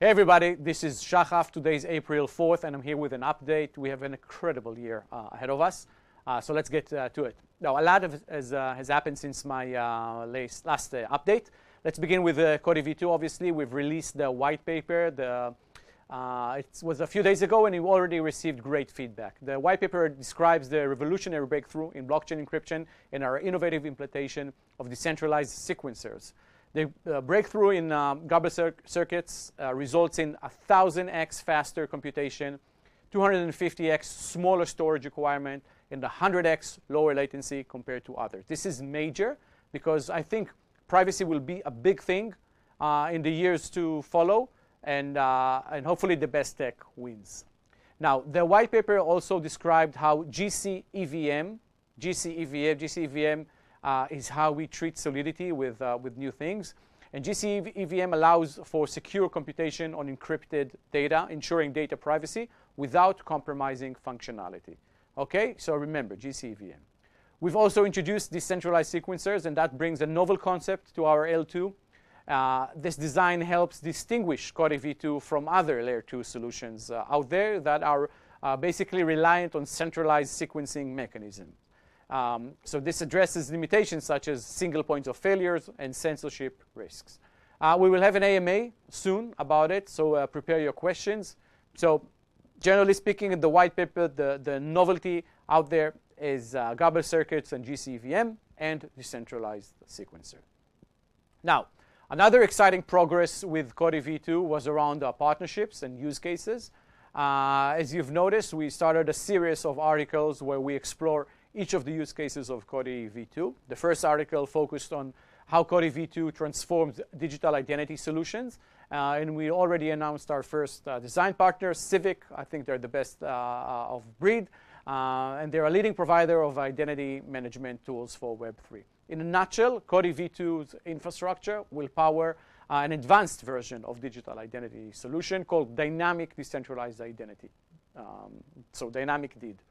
Hey everybody, this is Shahaf. Today is April 4th and I'm here with an update. We have an incredible year ahead of us. So let's get to it. Now, a lot has happened since my last update. Let's begin with COTI V2. Obviously, we've released the white paper. It was a few days ago and we already received great feedback. The white paper describes the revolutionary breakthrough in blockchain encryption and our innovative implementation of decentralized sequencers. The breakthrough in goblet circuits results in 1,000x faster computation, 250x smaller storage requirement, and 100x lower latency compared to others. This is major because I think privacy will be a big thing in the years to follow, and hopefully the best tech wins. Now, the white paper also described how GC-EVM is how we treat solidity with new things. And GC-EVM allows for secure computation on encrypted data, ensuring data privacy without compromising functionality. Okay, so remember, GC-EVM. We've also introduced decentralized sequencers, and that brings a novel concept to our L2. This design helps distinguish COTI V2 from other layer 2 solutions out there that are basically reliant on centralized sequencing mechanisms. So this addresses limitations such as single points of failures and censorship risks. We will have an AMA soon about it, so prepare your questions. So generally speaking, in the white paper, the novelty out there is goblet circuits and GC-EVM and decentralized sequencer. Now, another exciting progress with COTI V2 was around partnerships and use cases. As you've noticed, we started a series of articles where we explore each of the use cases of COTI V2. The first article focused on how COTI V2 transforms digital identity solutions. And we already announced our first design partner, Civic. I think they're the best of breed. And they're a leading provider of identity management tools for Web3. In a nutshell, COTI V2's infrastructure will power an advanced version of digital identity solution called Dynamic Decentralized Identity. So Dynamic DID.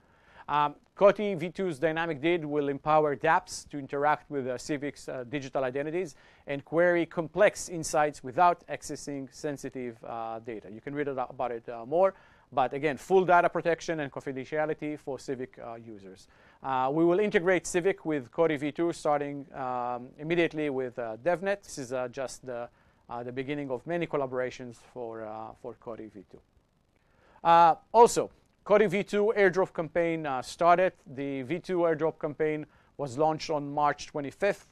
COTI V2's Dynamic DID will empower dApps to interact with Civic's digital identities and query complex insights without accessing sensitive data. You can read about it more, but again, full data protection and confidentiality for Civic users. We will integrate Civic with COTI V2 starting immediately with DevNet. This is just the beginning of many collaborations for COTI V2. Also, COTI V2 airdrop campaign started. The V2 airdrop campaign was launched on March 25th,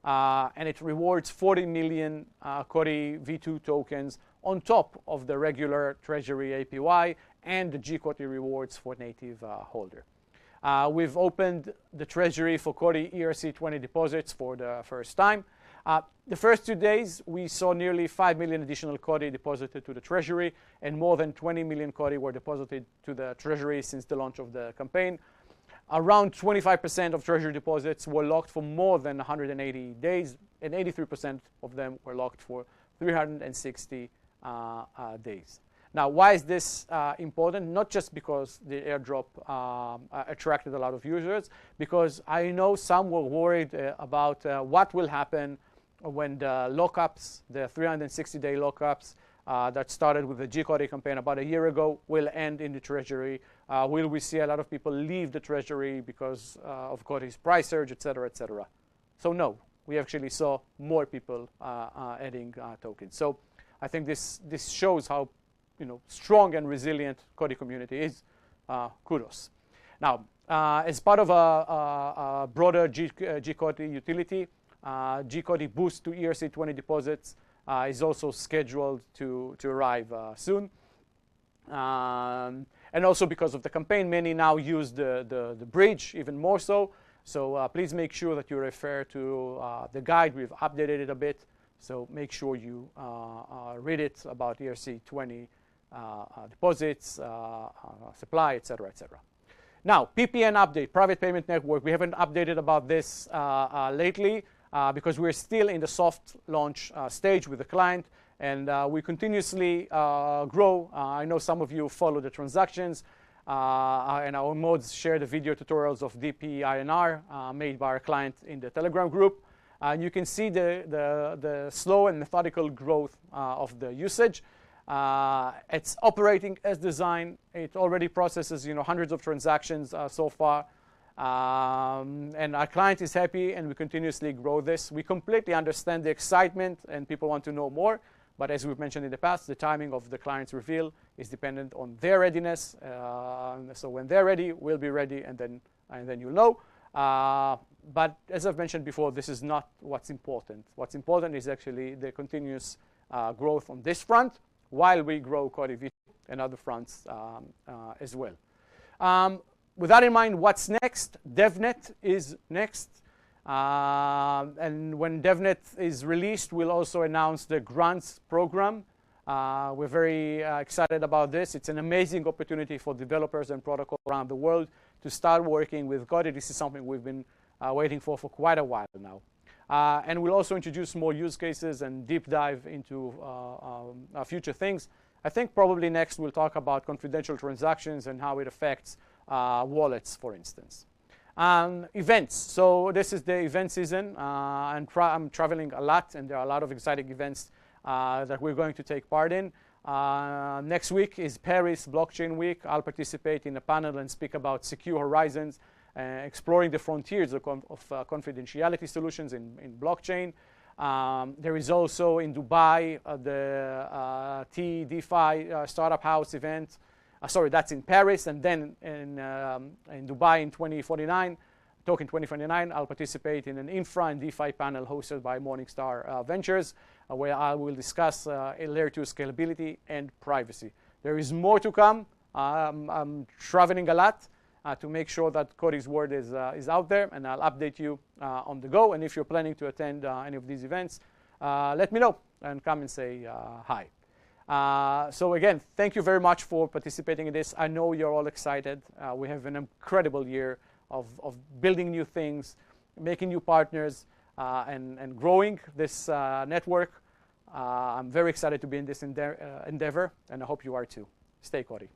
and it rewards 40 million COTI V2 tokens on top of the regular Treasury APY and the G-COTI rewards for native holder. We've opened the Treasury for COTI ERC20 deposits for the first time. The first 2 days, we saw nearly 5 million additional COTI deposited to the Treasury, and more than 20 million COTI were deposited to the Treasury since the launch of the campaign. Around 25% of Treasury deposits were locked for more than 180 days, and 83% of them were locked for 360 days. Now, why is this important? Not just because the airdrop attracted a lot of users, because I know some were worried about what will happen when the lockups, the 360-day lockups that started with the G-COTI campaign about a year ago, will end in the Treasury. Will we see a lot of people leave the Treasury because of COTI's price surge, et cetera, et cetera? So no, we actually saw more people adding tokens. So I think this shows how strong and resilient COTI community is. Kudos. Now, as part of a broader G-COTI utility, G-COTI boost to ERC20 deposits is also scheduled to arrive soon. And also because of the campaign, many now use the bridge even more so. So please make sure that you refer to the guide. We've updated it a bit. So make sure you read it about ERC20 deposits, supply, et cetera, et cetera. Now, PPN update, private payment network. We haven't updated about this lately because we're still in the soft launch stage with the client, and we continuously grow. I know some of you follow the transactions, and our mods share the video tutorials of DPINR made by our client in the Telegram group. And you can see the slow and methodical growth of the usage. It's operating as designed. It already processes, hundreds of transactions so far. And our client is happy, and we continuously grow this. We completely understand the excitement, and people want to know more. But as we've mentioned in the past, the timing of the client's reveal is dependent on their readiness. So when they're ready, we'll be ready, and then you'll know. But as I've mentioned before, this is not what's important. What's important is actually the continuous growth on this front, while we grow COTI V2 and other fronts as well. With that in mind, what's next? DevNet is next. And when DevNet is released, we'll also announce the grants program. We're very excited about this. It's an amazing opportunity for developers and protocols around the world to start working with COTI. This is something we've been waiting for quite a while now. And we'll also introduce more use cases and deep dive into future things. I think probably next we'll talk about confidential transactions and how it affects wallets, for instance. Events. So this is the event season, and I'm traveling a lot, and there are a lot of exciting events that we're going to take part in. Next week is Paris Blockchain Week. I'll participate in a panel and speak about secure horizons, exploring the frontiers of confidentiality solutions in blockchain. There is also in Dubai the DeFi Startup House event. Sorry, that's in Paris, and then in Dubai in 2049, Token 2049, I'll participate in an infra and DeFi panel hosted by Morningstar Ventures, where I will discuss Layer 2 scalability and privacy. There is more to come. I'm traveling a lot to make sure that COTI's word is out there, and I'll update you on the go. And if you're planning to attend any of these events, let me know and come and say hi. So again, thank you very much for participating in this. I know you're all excited. We have an incredible year of building new things, making new partners, and growing this network. I'm very excited to be in this endeavor, and I hope you are too. Stay COTI.